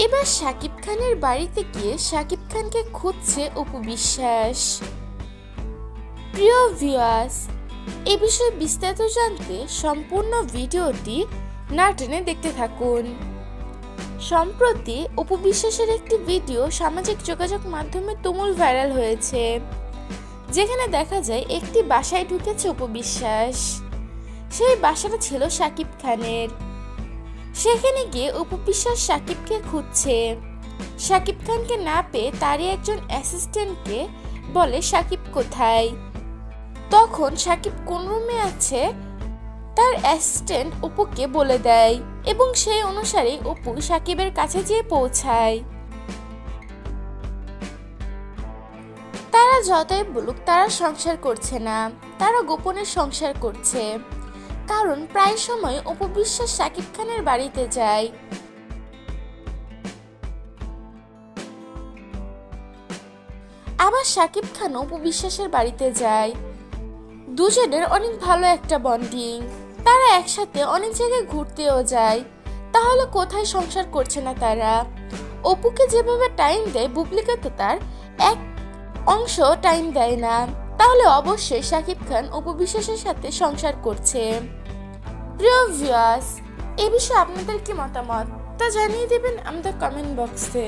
এবার শাকিব খানের বাড়িতে গিয়ে শাকিব খানকে খুঁজছে অপু বিশ্বাস। প্রিয় ভিউয়ার্স, এ বিষয়ে বিস্তারিত জানতে সম্পূর্ণ ভিডিওটি না টেনে দেখতে থাকুন। সম্প্রতি অপু বিশ্বাসের একটি ভিডিও সামাজিক যোগাযোগ মাধ্যমে তুমুল ভাইরাল হয়েছে, যেখানে দেখা যায় একটি বাসায় ঢুকেছে অপু বিশ্বাস। সেই বাসাটা ছিল শাকিব খানের। সেখানে গিয়ে অপু বিশ্বাস শাকিবকে খুঁজছে। শাকিব খানকে না পেয়ে তারই একজন অ্যাসিস্ট্যান্টকে বলে শাকিব কোথায়। তখন শাকিব কোন রুমে আছে তার অ্যাসিস্ট্যান্ট অপুকে বলে দেয় এবং সেই অনুসারে অপু শাকিবের কাছে যেয়ে পৌঁছায়। তারা যতই বলুক তারা সংসার করছে না, তারা গোপনে সংসার করছে, কারণ প্রায় সময় অপু বিশ্বাস শাকিব খানের বাড়িতে যায়। আবার শাকিব খান অপু বিশ্বাসের বাড়িতে যায়। দুজনের অনেক ভালো একটা বন্ডিং, তারা একসাথে অনেক জায়গায় ঘুরতেও যায়। তাহলে কোথায় সংসার করছে না তারা? অপুকে যেভাবে টাইম দেয় বুবলিকে তো তার এক অংশ টাইম দেয় না, তাহলে অবশ্যই শাকিব খান অপু বিশ্বাসের সাথে সংসার করছে। প্রিয় ভিউয়ার্স, এই বিষয়ে আপনাদের কি মতামত তা জানিয়ে দেবেন আমাদের কমেন্ট বক্সে।